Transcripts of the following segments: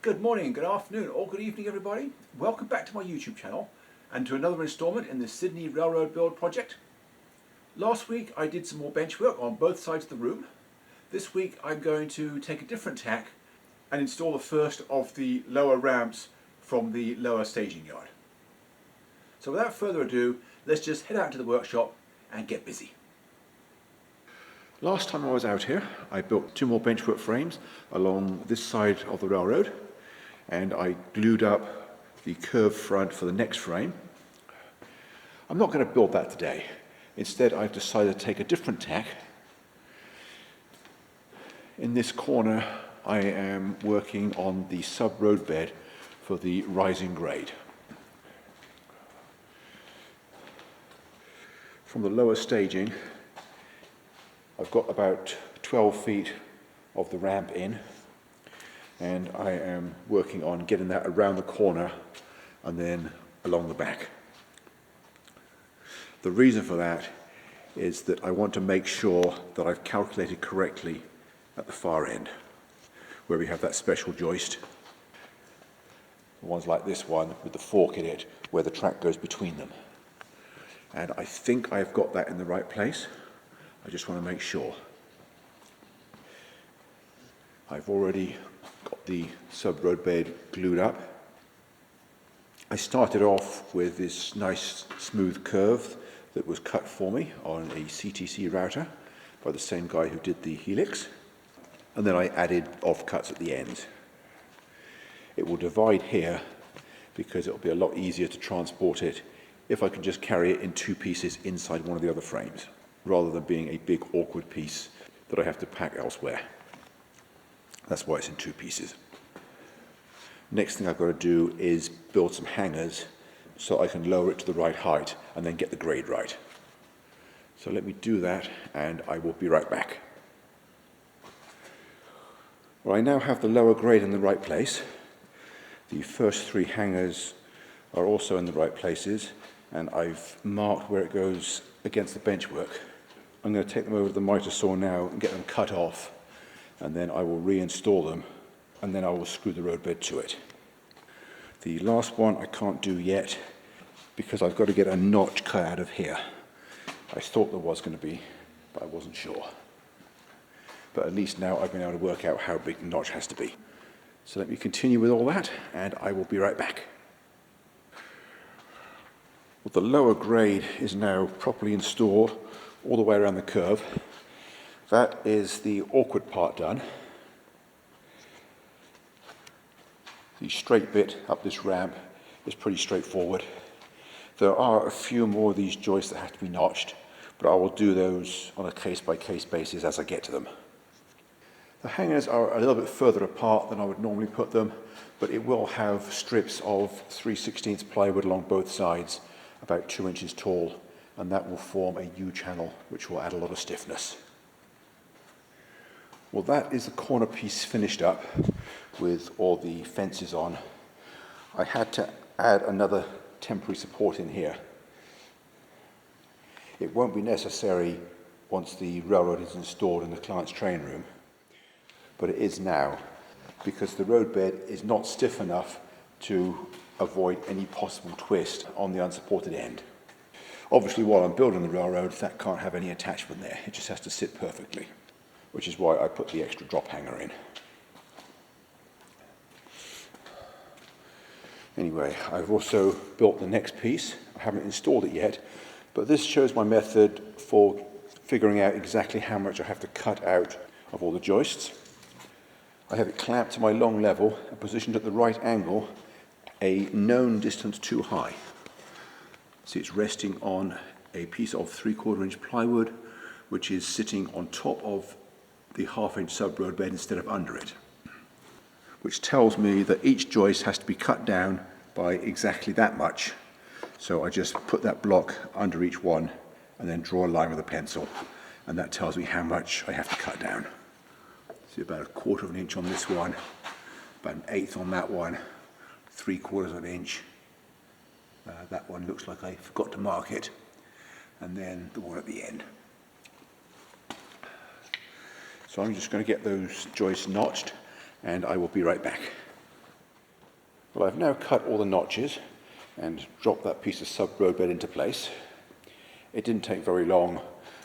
Good morning, good afternoon, or good evening everybody. Welcome back to my YouTube channel and to another instalment in the Sydney Railroad build project. Last week I did some more bench work on both sides of the room. This week I'm going to take a different tack and install the first of the lower ramps from the lower staging yard. So without further ado, let's just head out to the workshop and get busy. Last time I was out here, I built two more benchwork frames along this side of the railroad, and I glued up the curved front for the next frame. I'm not going to build that today. Instead, I've decided to take a different tack. In this corner, I am working on the sub-roadbed for the rising grade. From the lower staging, I've got about 12 feet of the ramp in, and I am working on getting that around the corner and then along the back. The reason for that is that I want to make sure that I've calculated correctly at the far end, where we have that special joist. The ones like this one with the fork in it, where the track goes between them. And I think I've got that in the right place. I just want to make sure. I've already got the sub-roadbed glued up. I started off with this nice smooth curve that was cut for me on a CTC router by the same guy who did the helix. And then I added offcuts at the end. It will divide here because it will be a lot easier to transport it if I can just carry it in two pieces inside one of the other frames, rather than being a big awkward piece that I have to pack elsewhere. That's why it's in two pieces. Next thing I've got to do is build some hangers so I can lower it to the right height and then get the grade right. So let me do that and I will be right back. Well, I now have the lower grade in the right place. The first three hangers are also in the right places, and I've marked where it goes against the benchwork. I'm going to take them over to the miter saw now and get them cut off, and then I will reinstall them, and then I will screw the roadbed to it. The last one I can't do yet because I've got to get a notch cut out of here. I thought there was going to be, but I wasn't sure. But at least now I've been able to work out how big the notch has to be. So let me continue with all that, and I will be right back. Well, the lower grade is now properly installed all the way around the curve. That is the awkward part done. The straight bit up this ramp is pretty straightforward. There are a few more of these joists that have to be notched, but I will do those on a case-by-case basis as I get to them. The hangers are a little bit further apart than I would normally put them, but it will have strips of 3/16 plywood along both sides, about 2 inches tall, and that will form a U-channel, which will add a lot of stiffness. Well, that is the corner piece finished up with all the fences on. I had to add another temporary support in here. It won't be necessary once the railroad is installed in the client's train room, but it is now, because the roadbed is not stiff enough to avoid any possible twist on the unsupported end. Obviously, while I'm building the railroad, that can't have any attachment there. It just has to sit perfectly, which is why I put the extra drop hanger in. Anyway, I've also built the next piece. I haven't installed it yet, but this shows my method for figuring out exactly how much I have to cut out of all the joists. I have it clamped to my long level and positioned at the right angle, a known distance too high. See, it's resting on a piece of 3/4 inch plywood, which is sitting on top of the 1/2 inch sub-roadbed instead of under it, which tells me that each joist has to be cut down by exactly that much. So I just put that block under each one and then draw a line with a pencil, and that tells me how much I have to cut down. See, about 1/4 inch on this one, about 1/8 on that one, 3/4 inch. That one looks like I forgot to mark it, and then the one at the end. So I'm just going to get those joists notched, and I will be right back. Well, I've now cut all the notches and dropped that piece of sub-roadbed into place. It didn't take very long.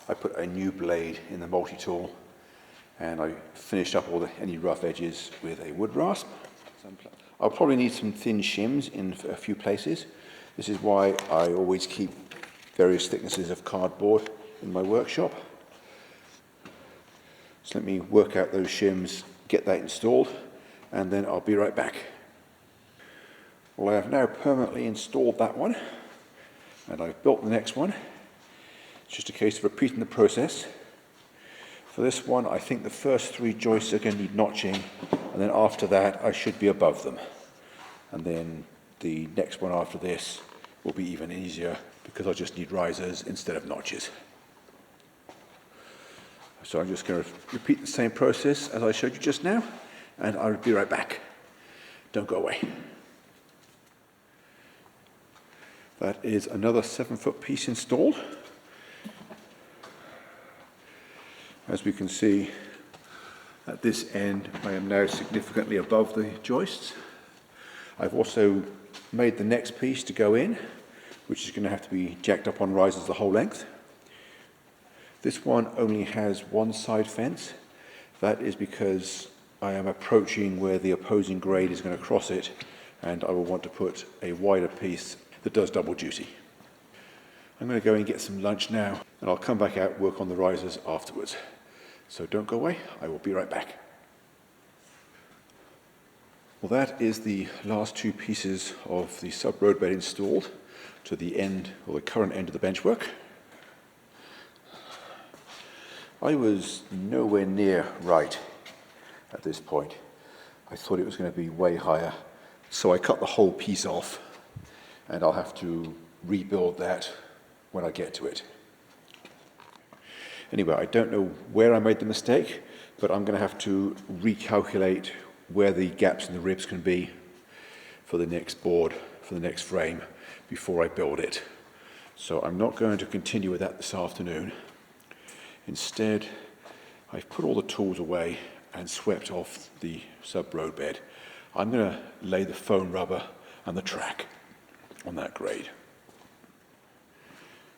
I put a new blade in the multi-tool and I finished up any rough edges with a wood rasp. I'll probably need some thin shims in a few places. This is why I always keep various thicknesses of cardboard in my workshop. So let me work out those shims, get that installed, and then I'll be right back. Well, I have now permanently installed that one, and I've built the next one. It's just a case of repeating the process. For this one, I think the first 3 joists are going to need notching, and then after that, I should be above them. And then the next one after this will be even easier because I just need risers instead of notches. So I'm just going to repeat the same process as I showed you just now, and I'll be right back. Don't go away. That is another 7-foot piece installed. As we can see, at this end, I am now significantly above the joists. I've also made the next piece to go in, which is going to have to be jacked up on risers the whole length. This one only has one side fence. That is because I am approaching where the opposing grade is going to cross it, and I will want to put a wider piece that does double duty. I'm going to go and get some lunch now, and I'll come back out and work on the risers afterwards. So don't go away, I will be right back. Well, that is the last 2 pieces of the sub-roadbed installed to the end, or the current end of the benchwork. I was nowhere near right at this point. I thought it was going to be way higher, so I cut the whole piece off, and I'll have to rebuild that when I get to it. Anyway, I don't know where I made the mistake, but I'm going to have to recalculate where the gaps in the ribs can be for the next board, for the next frame, before I build it. So I'm not going to continue with that this afternoon. Instead, I've put all the tools away and swept off the sub-roadbed. I'm going to lay the foam rubber and the track on that grade.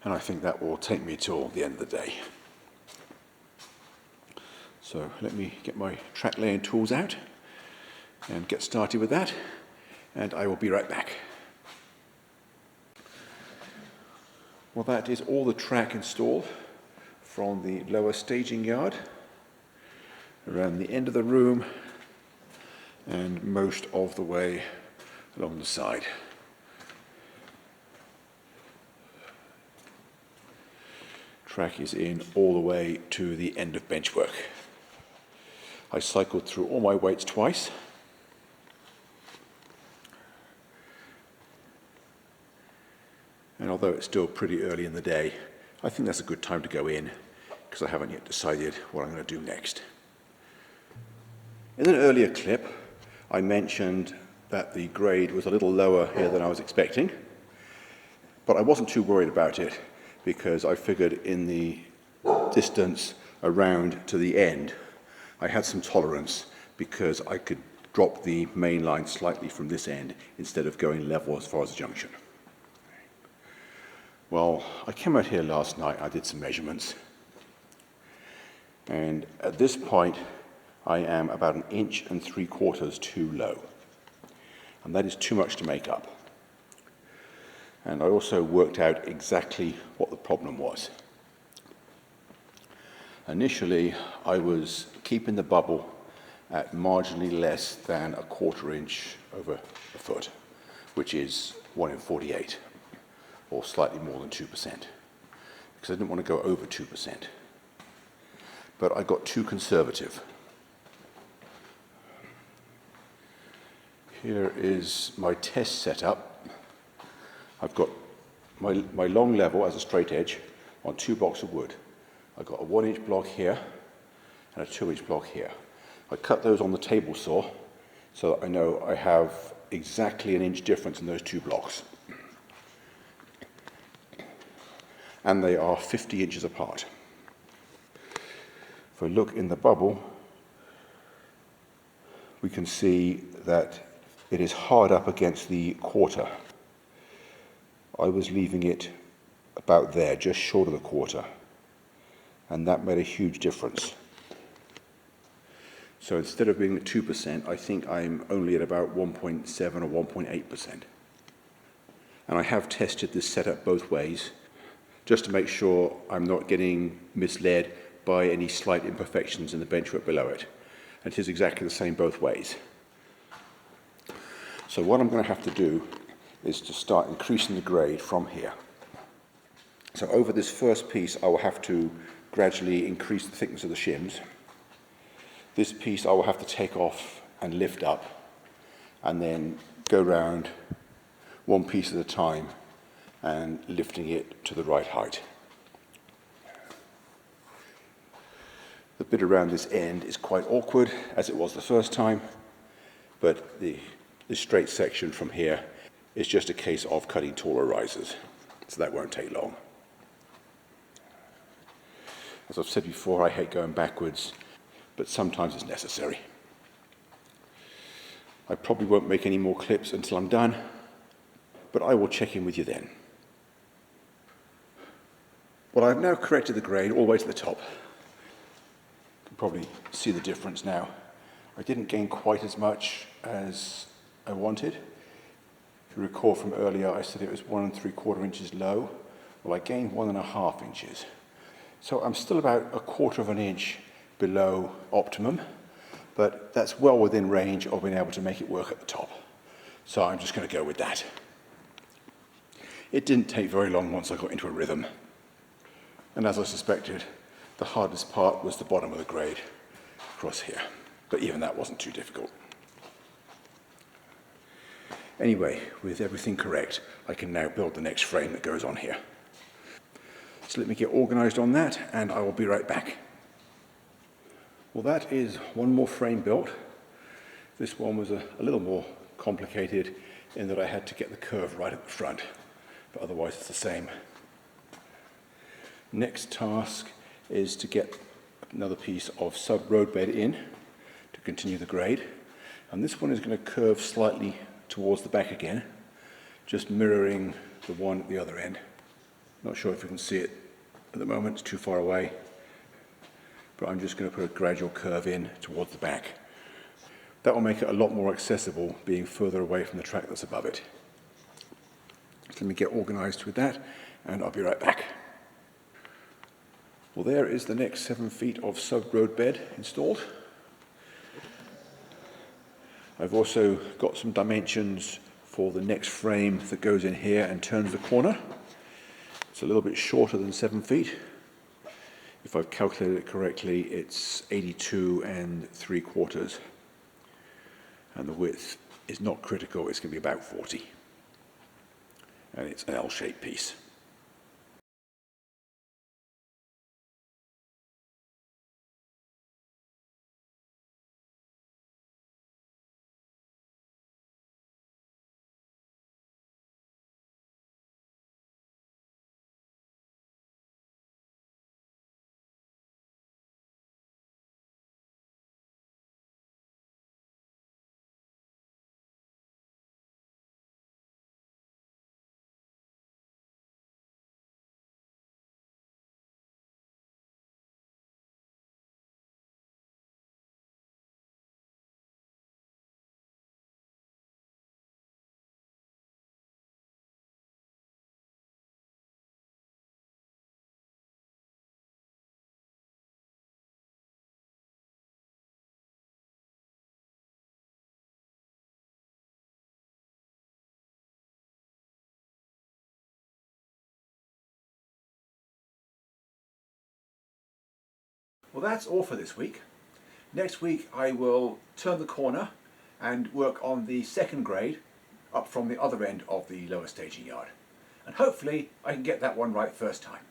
And I think that will take me till the end of the day. So let me get my track laying tools out and get started with that, and I will be right back. Well, that is all the track installed from the lower staging yard around the end of the room and most of the way along the side. Track is in all the way to the end of benchwork. I cycled through all my weights twice. And although it's still pretty early in the day, I think that's a good time to go in because I haven't yet decided what I'm going to do next. In an earlier clip, I mentioned that the grade was a little lower here than I was expecting, but I wasn't too worried about it because I figured in the distance around to the end, I had some tolerance because I could drop the main line slightly from this end instead of going level as far as the junction. Well, I came out here last night, I did some measurements, and at this point I am about 1 3/4 inches too low, and that is too much to make up. And I also worked out exactly what the problem was. Initially, I was keeping the bubble at marginally less than 1/4 inch over a foot, which is 1 in 48. Or slightly more than 2%, because I didn't want to go over 2%. But I got too conservative. Here is my test setup. I've got my long level as a straight edge on 2 blocks of wood. I've got a 1-inch block here and a 2-inch block here. I cut those on the table saw so that I know I have exactly 1 inch difference in those 2 blocks. And they are 50 inches apart. If I look in the bubble, we can see that it is hard up against the quarter. I was leaving it about there, just short of the quarter, and that made a huge difference. So instead of being at 2%, I think I'm only at about 1.7 or 1.8%. And I have tested this setup both ways, just to make sure I'm not getting misled by any slight imperfections in the benchwork below it. And it is exactly the same both ways. So what I'm going to have to do is to start increasing the grade from here. So over this first piece, I will have to gradually increase the thickness of the shims. This piece I will have to take off and lift up, and then go round one piece at a time and lifting it to the right height. The bit around this end is quite awkward, as it was the first time, but the straight section from here is just a case of cutting taller risers, so that won't take long. As I've said before, I hate going backwards, but sometimes it's necessary. I probably won't make any more clips until I'm done, but I will check in with you then. Well, I've now corrected the grade all the way to the top. You can probably see the difference now. I didn't gain quite as much as I wanted. If you recall from earlier, I said it was 1 3/4 inches low. Well, I gained 1.5 inches. So I'm still about 1/4 of an inch below optimum, but that's well within range of being able to make it work at the top. So I'm just going to go with that. It didn't take very long once I got into a rhythm. And as I suspected, the hardest part was the bottom of the grade across here. But even that wasn't too difficult. Anyway, with everything correct, I can now build the next frame that goes on here. So let me get organized on that, and I will be right back. Well, that is one more frame built. This one was a little more complicated in that I had to get the curve right at the front, but otherwise it's the same. Next task is to get another piece of sub-roadbed in to continue the grade. And this one is going to curve slightly towards the back again, just mirroring the one at the other end. Not sure if you can see it at the moment, it's too far away. But I'm just going to put a gradual curve in towards the back. That will make it a lot more accessible, being further away from the track that's above it. So let me get organized with that, and I'll be right back. Well, there is the next 7 feet of sub-roadbed installed. I've also got some dimensions for the next frame that goes in here and turns the corner. It's a little bit shorter than 7 feet. If I've calculated it correctly, it's 82 3/4. And the width is not critical, it's going to be about 40. And it's an L-shaped piece. Well, that's all for this week. Next week I will turn the corner and work on the second grade up from the other end of the lower staging yard. And hopefully I can get that one right first time.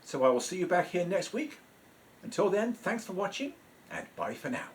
So I will see you back here next week. Until then, thanks for watching, and bye for now.